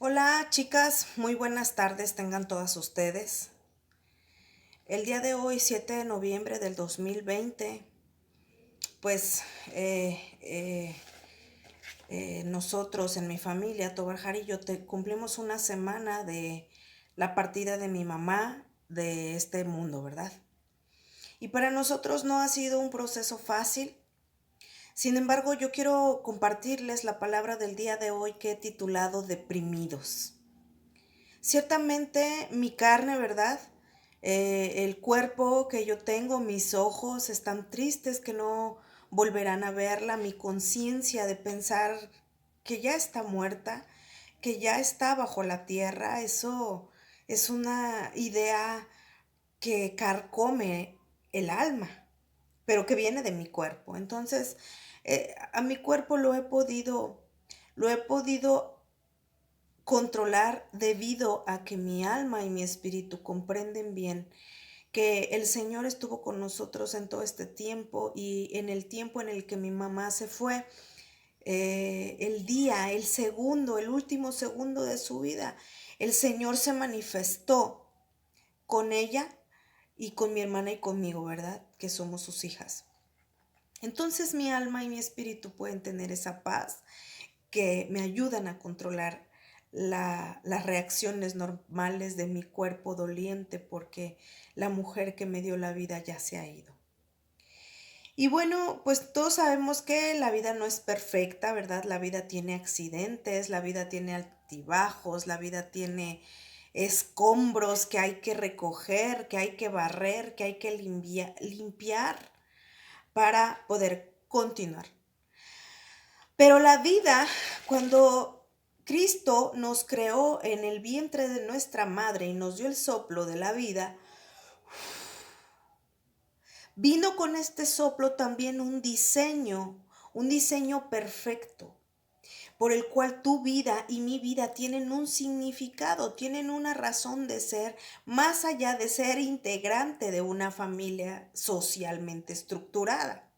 Hola chicas, muy buenas tardes tengan todas ustedes. El día de hoy, 7 de noviembre del 2020, pues eh, eh, nosotros en mi familia, Tobar Jari y yo, cumplimos una semana de la partida de mi mamá de este mundo, ¿verdad? Y para nosotros no ha sido un proceso fácil. Sin embargo, yo quiero compartirles la palabra del día de hoy que he titulado Deprimidos. Ciertamente mi carne, ¿verdad? El cuerpo que yo tengo, mis ojos están tristes que no volverán a verla, mi conciencia de pensar que ya está muerta, que ya está bajo la tierra, eso es una idea que carcome el alma, pero que viene de mi cuerpo. Entonces, a mi cuerpo lo he podido controlar debido a que mi alma y mi espíritu comprenden bien que el Señor estuvo con nosotros en todo este tiempo y en el tiempo en el que mi mamá se fue, el día, el segundo, el último segundo de su vida, el Señor se manifestó con ella y con mi hermana y conmigo, ¿verdad? Que somos sus hijas. Entonces mi alma y mi espíritu pueden tener esa paz que me ayudan a controlar las reacciones normales de mi cuerpo doliente porque la mujer que me dio la vida ya se ha ido. Y bueno, pues todos sabemos que la vida no es perfecta, ¿verdad? La vida tiene accidentes, la vida tiene altibajos, la vida tiene escombros que hay que recoger, que hay que barrer, que hay que limpiar para poder continuar. Pero la vida, cuando Cristo nos creó en el vientre de nuestra madre y nos dio el soplo de la vida, vino con este soplo también un diseño perfecto, por el cual tu vida y mi vida tienen un significado, tienen una razón de ser, más allá de ser integrante de una familia socialmente estructurada.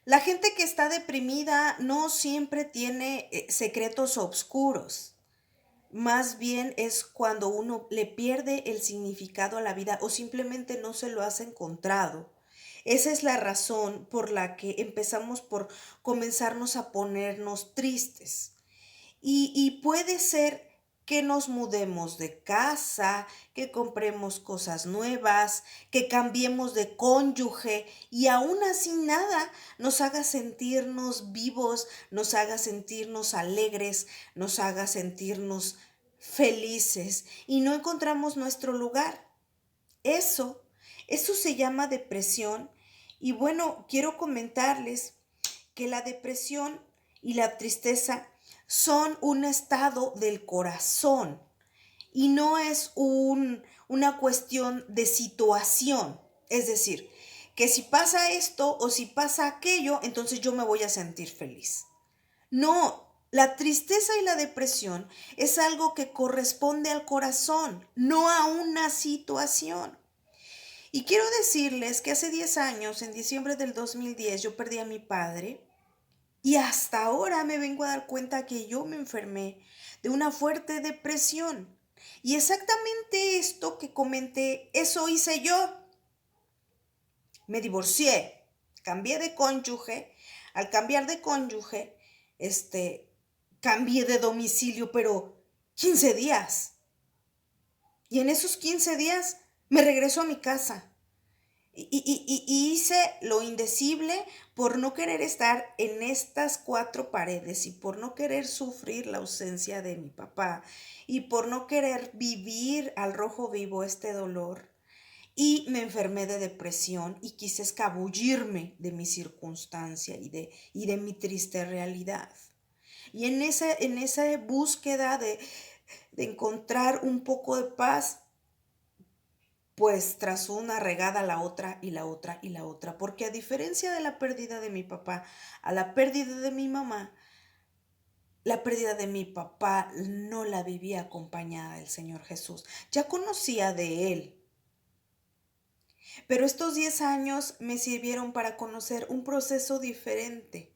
La gente que está deprimida no siempre tiene secretos oscuros. Más bien es cuando uno le pierde el significado a la vida o simplemente no se lo has encontrado. Esa es la razón por la que empezamos por comenzarnos a ponernos tristes. Y puede ser que nos mudemos de casa, que compremos cosas nuevas, que cambiemos de cónyuge y aún así nada nos haga sentirnos vivos, nos haga sentirnos alegres, nos haga sentirnos felices y no encontramos nuestro lugar. Eso, eso se llama depresión y bueno, quiero comentarles que la depresión y la tristeza son un estado del corazón y no es una cuestión de situación. Es decir, que si pasa esto o si pasa aquello, entonces yo me voy a sentir feliz. No, la tristeza y la depresión es algo que corresponde al corazón, no a una situación. Y quiero decirles que hace 10 años, en diciembre del 2010, yo perdí a mi padre y hasta ahora me vengo a dar cuenta que yo me enfermé de una fuerte depresión. Y exactamente esto que comenté, eso hice yo. Me divorcié, cambié de cónyuge. Al cambiar de cónyuge, cambié de domicilio, pero 15 días. Y en esos 15 días me regreso a mi casa. Y hice lo indecible por no querer estar en estas cuatro paredes y por no querer sufrir la ausencia de mi papá y por no querer vivir al rojo vivo este dolor. Y me enfermé de depresión y quise escabullirme de mi circunstancia y de mi triste realidad. Y en esa búsqueda de encontrar un poco de paz, pues tras una regada la otra y la otra y la otra, porque a diferencia de la pérdida de mi papá, a la pérdida de mi mamá, la pérdida de mi papá no la vivía acompañada del Señor Jesús. Ya conocía de Él, pero estos 10 años me sirvieron para conocer un proceso diferente.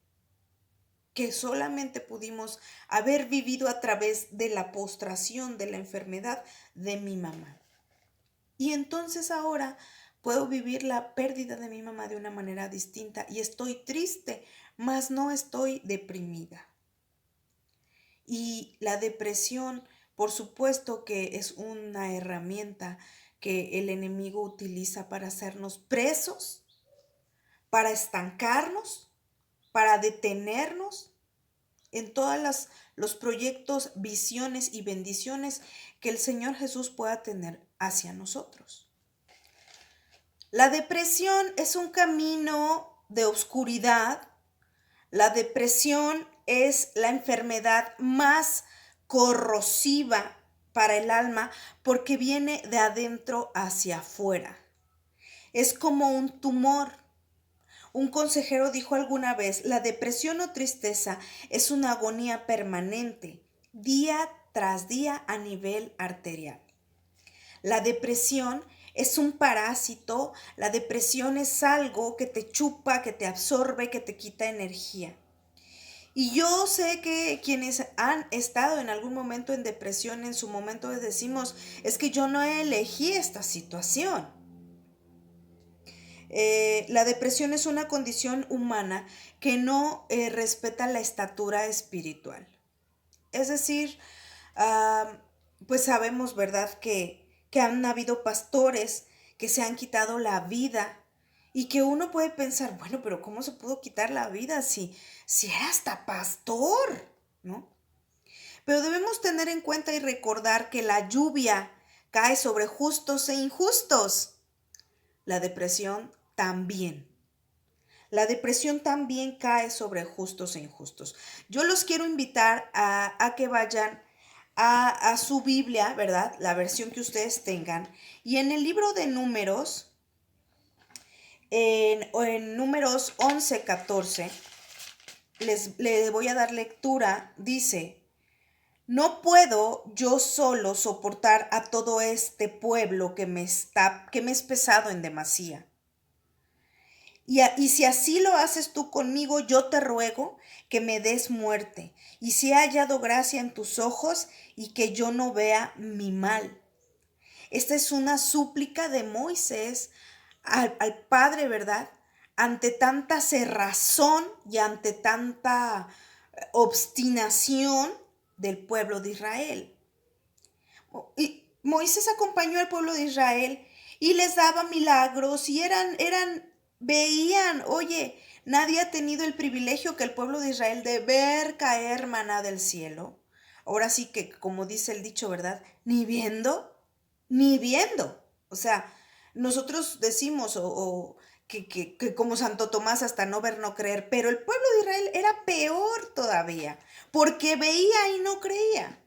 que solamente pudimos haber vivido a través de la postración, de la enfermedad de mi mamá. Y entonces ahora puedo vivir la pérdida de mi mamá de una manera distinta y estoy triste, mas no estoy deprimida. Y la depresión, por supuesto que es una herramienta que el enemigo utiliza para hacernos presos, para estancarnos, para detenernos en todos los proyectos, visiones y bendiciones que el Señor Jesús pueda tener hacia nosotros. La depresión es un camino de oscuridad. La depresión es la enfermedad más corrosiva para el alma porque viene de adentro hacia afuera. Es como un tumor. Un consejero dijo alguna vez, la depresión o tristeza es una agonía permanente, día tras día a nivel arterial. La depresión es un parásito, la depresión es algo que te chupa, que te absorbe, que te quita energía. Y yo sé que quienes han estado en algún momento en depresión, en su momento les decimos, es que yo no elegí esta situación. La depresión es una condición humana que no respeta la estatura espiritual. Es decir, pues sabemos, ¿verdad?, que han habido pastores que se han quitado la vida y que uno puede pensar, bueno, pero ¿cómo se pudo quitar la vida si era hasta pastor, ¿no? Pero debemos tener en cuenta y recordar que la lluvia cae sobre justos e injustos. La depresión también. La depresión también cae sobre justos e injustos. Yo los quiero invitar a que vayan a su Biblia, ¿verdad? La versión que ustedes tengan. Y en el libro de Números, en Números 11:14, les voy a dar lectura. Dice, no puedo yo solo soportar a todo este pueblo que me es pesado en demasía. Y si así lo haces tú conmigo, yo te ruego que me des muerte, y si he hallado gracia en tus ojos, y que yo no vea mi mal. Esta es una súplica de Moisés al Padre, ¿verdad? Ante tanta cerrazón y ante tanta obstinación del pueblo de Israel. Y Moisés acompañó al pueblo de Israel y les daba milagros y veían, oye, nadie ha tenido el privilegio que el pueblo de Israel de ver caer maná del cielo. Ahora sí que, como dice el dicho, ¿verdad? Ni viendo, ni viendo. O sea, nosotros decimos que como Santo Tomás hasta no ver, no creer, pero el pueblo de Israel era peor todavía, porque veía y no creía.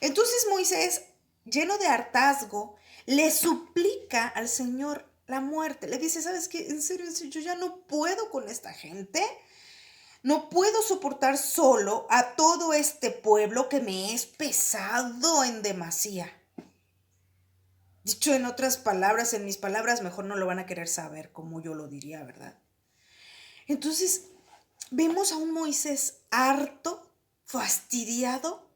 Entonces Moisés, lleno de hartazgo, le suplica al Señor la muerte. Le dice, ¿sabes qué? En serio, yo ya no puedo con esta gente. No puedo soportar solo a todo este pueblo que me es pesado en demasía. Dicho en otras palabras, en mis palabras, mejor no lo van a querer saber como yo lo diría, ¿verdad? Entonces, vemos a un Moisés harto, fastidiado,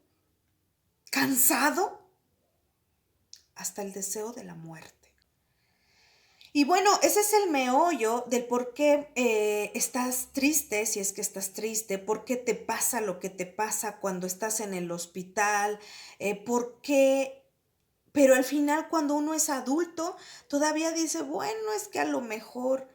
cansado, hasta el deseo de la muerte. Y bueno, ese es el meollo del por qué estás triste, si es que estás triste, por qué te pasa lo que te pasa cuando estás en el hospital, por qué. Pero al final, cuando uno es adulto, todavía dice, bueno, es que a lo mejor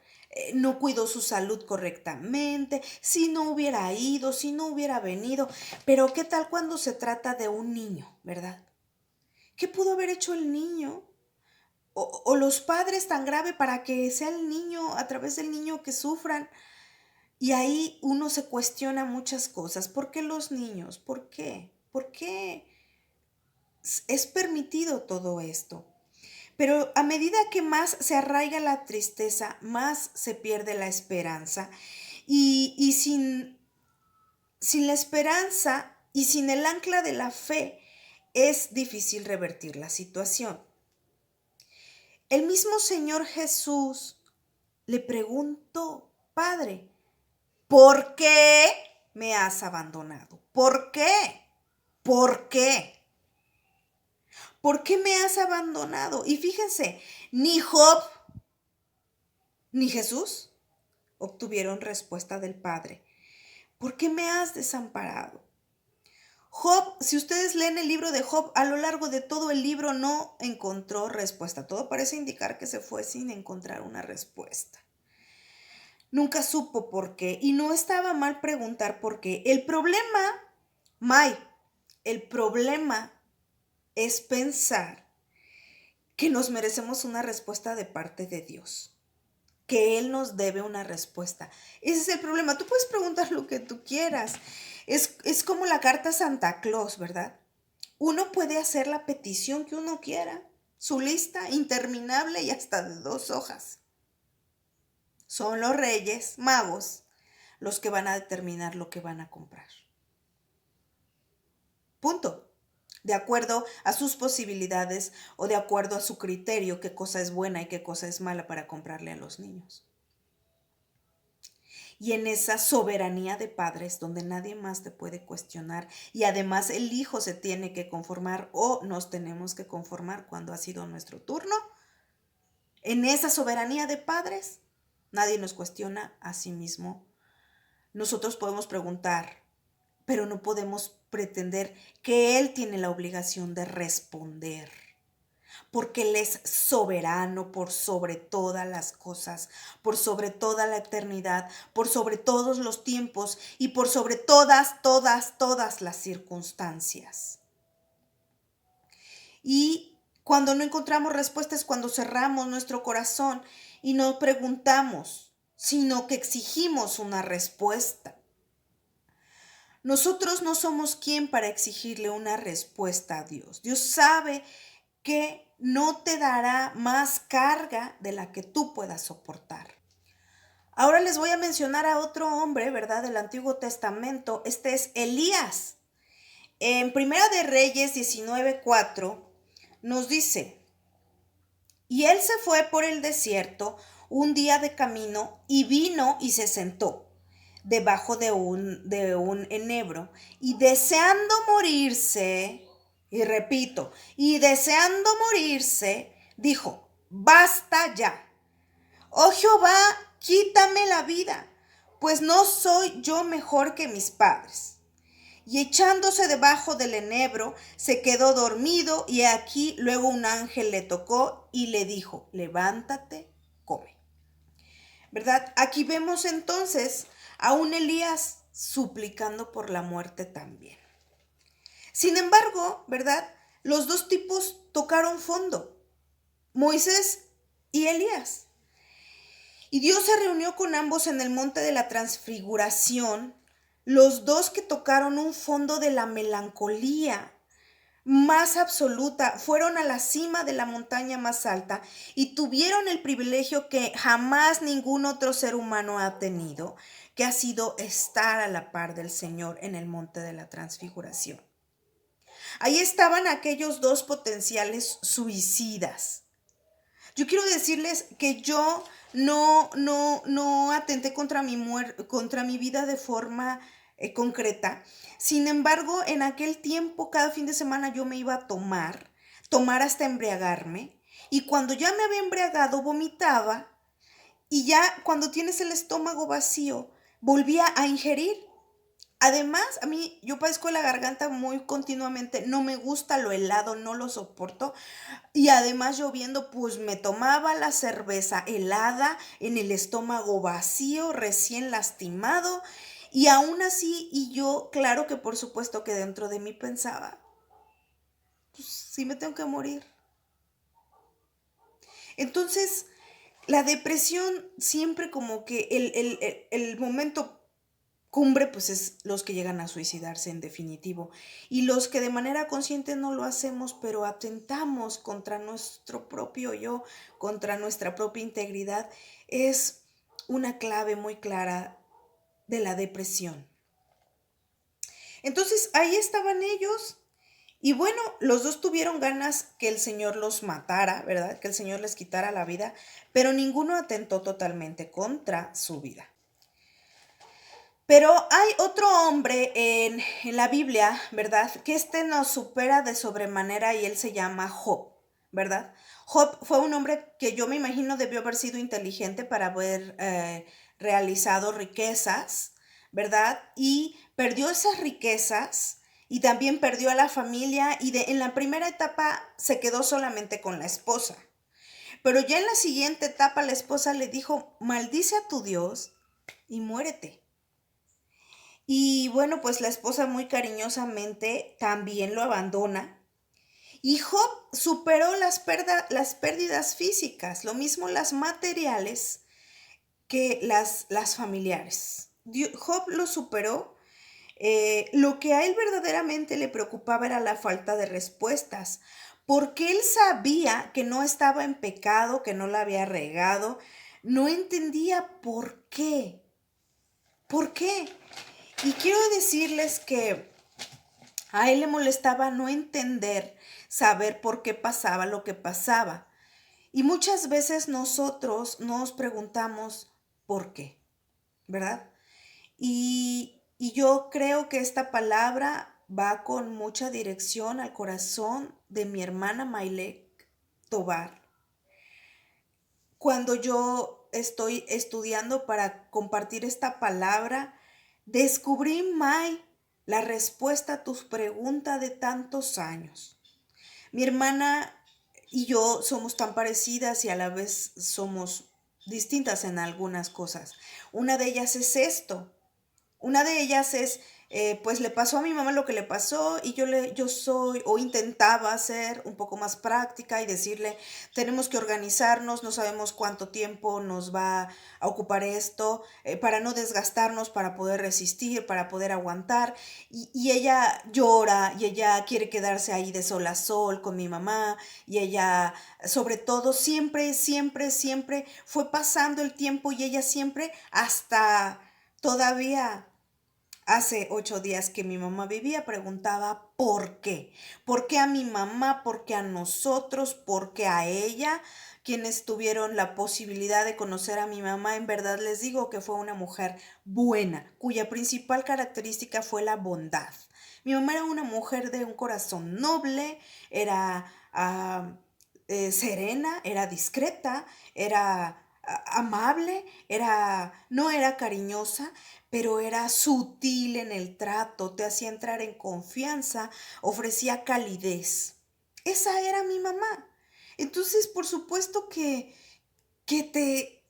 no cuidó su salud correctamente, si no hubiera ido, si no hubiera venido. Pero ¿qué tal cuando se trata de un niño, verdad? ¿Qué pudo haber hecho el niño? O los padres tan grave para que sea el niño, a través del niño que sufran. Y ahí uno se cuestiona muchas cosas. ¿Por qué los niños? ¿Por qué? ¿Por qué es permitido todo esto? Pero a medida que más se arraiga la tristeza, más se pierde la esperanza. Y sin la esperanza y sin el ancla de la fe, es difícil revertir la situación. El mismo Señor Jesús le preguntó, Padre, ¿por qué me has abandonado? ¿Por qué? ¿Por qué? ¿Por qué me has abandonado? Y fíjense, ni Job ni Jesús obtuvieron respuesta del Padre. ¿Por qué me has desamparado? Job, si ustedes leen el libro de Job, a lo largo de todo el libro no encontró respuesta. Todo parece indicar que se fue sin encontrar una respuesta. Nunca supo por qué y no estaba mal preguntar por qué. El problema, el problema es pensar que nos merecemos una respuesta de parte de Dios, que Él nos debe una respuesta. Ese es el problema. Tú puedes preguntar lo que tú quieras. Es como la carta Santa Claus, ¿verdad? Uno puede hacer la petición que uno quiera, su lista interminable y hasta de 2 hojas. Son los Reyes Magos los que van a determinar lo que van a comprar. Punto. De acuerdo a sus posibilidades o de acuerdo a su criterio, qué cosa es buena y qué cosa es mala para comprarle a los niños. Y en esa soberanía de padres donde nadie más te puede cuestionar y además el hijo se tiene que conformar o nos tenemos que conformar cuando ha sido nuestro turno, en esa soberanía de padres nadie nos cuestiona a sí mismo. Nosotros podemos preguntar, pero no podemos pretender que Él tiene la obligación de responder, porque Él es soberano por sobre todas las cosas, por sobre toda la eternidad, por sobre todos los tiempos y por sobre todas las circunstancias. Y cuando no encontramos respuestas, cuando cerramos nuestro corazón y no preguntamos, sino que exigimos una respuesta. Nosotros no somos quien para exigirle una respuesta a Dios. Dios sabe que no te dará más carga de la que tú puedas soportar. Ahora les voy a mencionar a otro hombre, ¿verdad? Del Antiguo Testamento. Este es Elías. En Primera de Reyes 19:4 nos dice: y él se fue por el desierto un día de camino y vino y se sentó debajo de un enebro y deseando morirse, y repito, y deseando morirse, dijo: basta ya, oh Jehová, quítame la vida, pues no soy yo mejor que mis padres. Y echándose debajo del enebro, se quedó dormido, y aquí luego un ángel le tocó y le dijo: levántate, come. ¿Verdad? Aquí vemos entonces a un Elías suplicando por la muerte también. Sin embargo, ¿verdad? Los dos tipos tocaron fondo, Moisés y Elías. Y Dios se reunió con ambos en el monte de la transfiguración, los dos que tocaron un fondo de la melancolía más absoluta, fueron a la cima de la montaña más alta y tuvieron el privilegio que jamás ningún otro ser humano ha tenido, que ha sido estar a la par del Señor en el monte de la transfiguración. Ahí estaban aquellos dos potenciales suicidas. Yo quiero decirles que yo no atenté contra mi vida de forma concreta. Sin embargo, en aquel tiempo, cada fin de semana yo me iba a tomar hasta embriagarme. Y cuando ya me había embriagado, vomitaba. Y ya cuando tienes el estómago vacío, volvía a ingerir. Además, a mí, yo padezco la garganta muy continuamente, no me gusta lo helado, no lo soporto. Y además lloviendo, pues me tomaba la cerveza helada en el estómago vacío, recién lastimado. Y aún así, y yo, claro que por supuesto que dentro de mí pensaba, pues sí me tengo que morir. Entonces, la depresión siempre como que el momento cumbre, pues es los que llegan a suicidarse en definitivo. Y los que de manera consciente no lo hacemos, pero atentamos contra nuestro propio yo, contra nuestra propia integridad, es una clave muy clara de la depresión. Entonces ahí estaban ellos. Y bueno, los dos tuvieron ganas que el Señor los matara, ¿verdad? Que el Señor les quitara la vida, pero ninguno atentó totalmente contra su vida. Pero hay otro hombre en la Biblia, ¿verdad? Que nos supera de sobremanera y él se llama Job, ¿verdad? Job fue un hombre que yo me imagino debió haber sido inteligente para haber realizado riquezas, ¿verdad? Y perdió esas riquezas y también perdió a la familia y en la primera etapa se quedó solamente con la esposa. Pero ya en la siguiente etapa la esposa le dijo, maldice a tu Dios y muérete. Y bueno, pues la esposa muy cariñosamente también lo abandona. Y Job superó las pérdidas físicas, lo mismo las materiales que las familiares. Job lo superó. Lo que a él verdaderamente le preocupaba era la falta de respuestas, porque él sabía que no estaba en pecado, que no la había regado, no entendía por qué. ¿Por qué? Y quiero decirles que a él le molestaba no entender, saber por qué pasaba lo que pasaba. Y muchas veces nosotros nos preguntamos por qué, ¿verdad? Y yo creo que esta palabra va con mucha dirección al corazón de mi hermana Maylek Tobar. Cuando yo estoy estudiando para compartir esta palabra, descubrí, May, la respuesta a tus preguntas de tantos años. Mi hermana y yo somos tan parecidas y a la vez somos distintas en algunas cosas. Una de ellas es esto. Una de ellas es, pues le pasó a mi mamá lo que le pasó y yo soy o intentaba ser un poco más práctica y decirle, tenemos que organizarnos, no sabemos cuánto tiempo nos va a ocupar esto, para no desgastarnos, para poder resistir, para poder aguantar. Y ella llora y ella quiere quedarse ahí de sol a sol con mi mamá y ella, sobre todo, siempre, siempre, siempre fue pasando el tiempo y ella siempre hasta... Todavía hace 8 días que mi mamá vivía, preguntaba por qué. ¿Por qué a mi mamá? ¿Por qué a nosotros? ¿Por qué a ella? Quienes tuvieron la posibilidad de conocer a mi mamá, en verdad les digo que fue una mujer buena, cuya principal característica fue la bondad. Mi mamá era una mujer de un corazón noble, era serena, era discreta, era amable, no era cariñosa, pero era sutil en el trato, te hacía entrar en confianza, ofrecía calidez. Esa era mi mamá. Entonces, por supuesto que te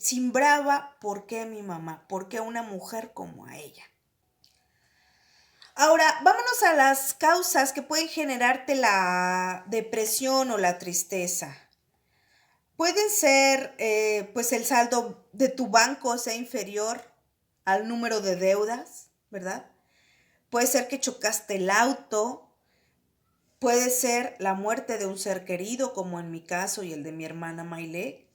cimbraba por qué mi mamá, por qué una mujer como a ella. Ahora, vámonos a las causas que pueden generarte la depresión o la tristeza. Pueden ser, pues el saldo de tu banco sea inferior al número de deudas, ¿verdad? Puede ser que chocaste el auto, puede ser la muerte de un ser querido, como en mi caso y el de mi hermana Maile.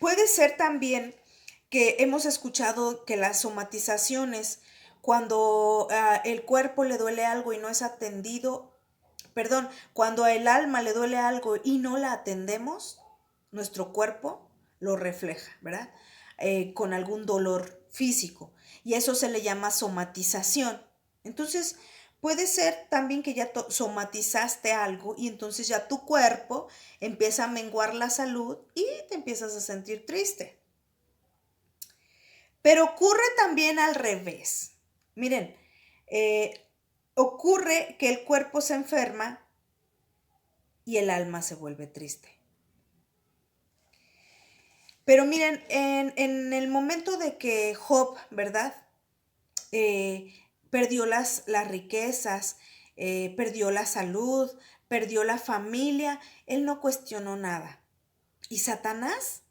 Puede ser también que hemos escuchado que las somatizaciones, cuando el cuerpo le duele algo y no es atendido, perdón, cuando el alma le duele algo y no la atendemos, nuestro cuerpo lo refleja, ¿verdad? Con algún dolor físico. Y eso se le llama somatización. Entonces, puede ser también que ya somatizaste algo y entonces ya tu cuerpo empieza a menguar la salud y te empiezas a sentir triste. Pero ocurre también al revés. Miren, ocurre que el cuerpo se enferma y el alma se vuelve triste. Pero miren, en el momento de que Job, ¿verdad? Perdió las riquezas, perdió la salud, perdió la familia, él no cuestionó nada. Y Satanás,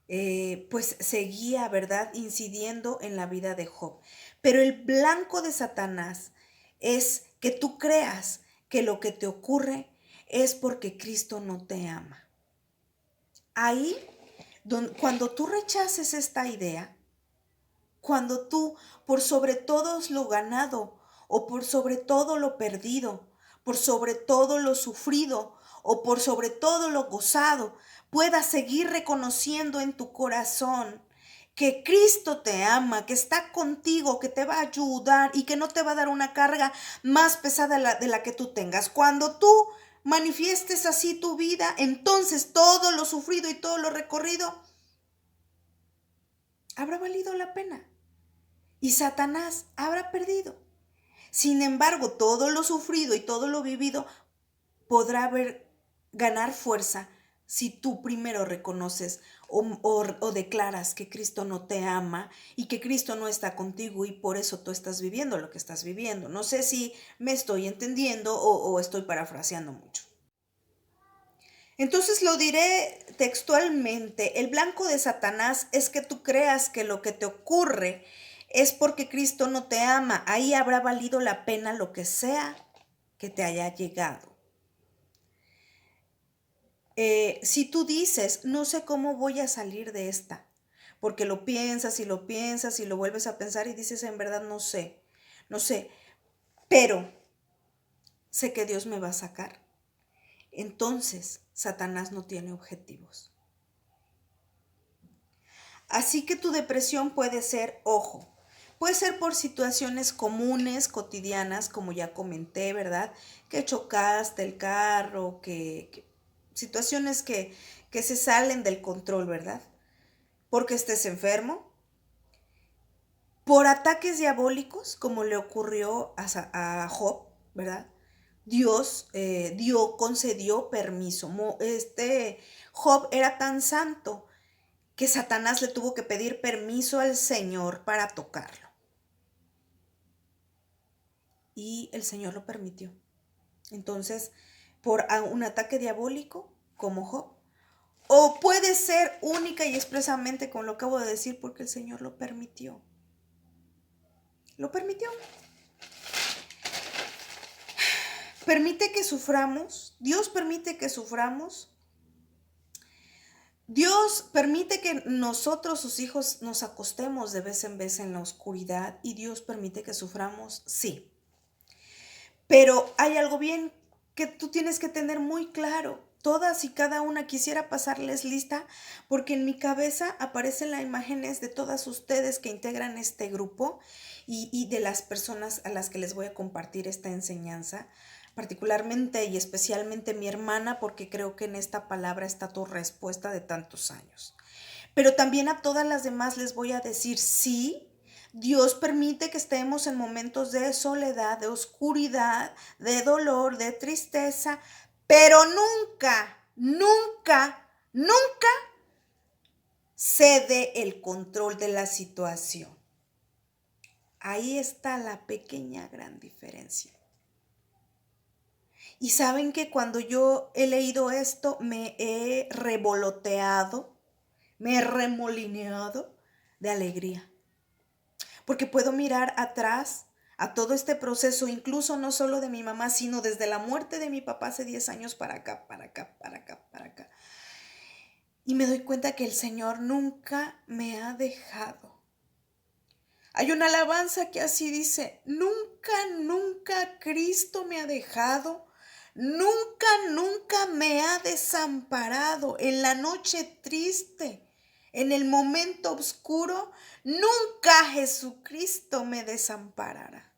pues seguía, ¿verdad? Incidiendo en la vida de Job. Pero el blanco de Satanás es que tú creas que lo que te ocurre es porque Cristo no te ama. Ahí, cuando tú rechaces esta idea, cuando tú, por sobre todo lo ganado, o por sobre todo lo perdido, por sobre todo lo sufrido, o por sobre todo lo gozado, puedas seguir reconociendo en tu corazón que Cristo te ama, que está contigo, que te va a ayudar y que no te va a dar una carga más pesada de la que tú tengas. Cuando tú manifiestes así tu vida, entonces todo lo sufrido y todo lo recorrido habrá valido la pena y Satanás habrá perdido. Sin embargo, todo lo sufrido y todo lo vivido podrá ganar fuerza si tú primero reconoces o declaras que Cristo no te ama y que Cristo no está contigo y por eso tú estás viviendo lo que estás viviendo. No sé si me estoy entendiendo o estoy parafraseando mucho. Entonces lo diré textualmente, el blanco de Satanás es que tú creas que lo que te ocurre es porque Cristo no te ama. Ahí habrá valido la pena lo que sea que te haya llegado. Si tú dices, no sé cómo voy a salir de esta, porque lo piensas y lo piensas y lo vuelves a pensar y dices, en verdad no sé, pero sé que Dios me va a sacar. Entonces, Satanás no tiene objetivos. Así que tu depresión puede ser, ojo, puede ser por situaciones comunes, cotidianas, como ya comenté, ¿verdad? Que chocaste el carro, situaciones que se salen del control, ¿verdad? Porque estés enfermo, por ataques diabólicos, como le ocurrió a Job, ¿verdad? Dios concedió permiso. Job era tan santo que Satanás le tuvo que pedir permiso al Señor para tocarlo. Y el Señor lo permitió. Entonces, por un ataque diabólico, como Job, o puede ser única y expresamente con lo que acabo de decir, porque el Señor lo permitió. Lo permitió. Permite que suframos. Dios permite que suframos. Dios permite que nosotros, sus hijos, nos acostemos de vez en vez en la oscuridad y Dios permite que suframos, sí. Pero hay algo bien que tú tienes que tener muy claro. Todas y cada una quisiera pasarles lista porque en mi cabeza aparecen las imágenes de todas ustedes que integran este grupo y de las personas a las que les voy a compartir esta enseñanza, particularmente y especialmente mi hermana, porque creo que en esta palabra está tu respuesta de tantos años. Pero también a todas las demás les voy a decir, sí, Dios permite que estemos en momentos de soledad, de oscuridad, de dolor, de tristeza, pero nunca, nunca, nunca cede el control de la situación. Ahí está la pequeña gran diferencia. Y saben que cuando yo he leído esto me he revoloteado, me he remolineado de alegría. Porque puedo mirar atrás a todo este proceso, incluso no solo de mi mamá, sino desde la muerte de mi papá hace 10 años para acá. Y me doy cuenta que el Señor nunca me ha dejado. Hay una alabanza que así dice, nunca, nunca Cristo me ha dejado, nunca, nunca me ha desamparado en la noche triste. En el momento oscuro, nunca Jesucristo me desamparará.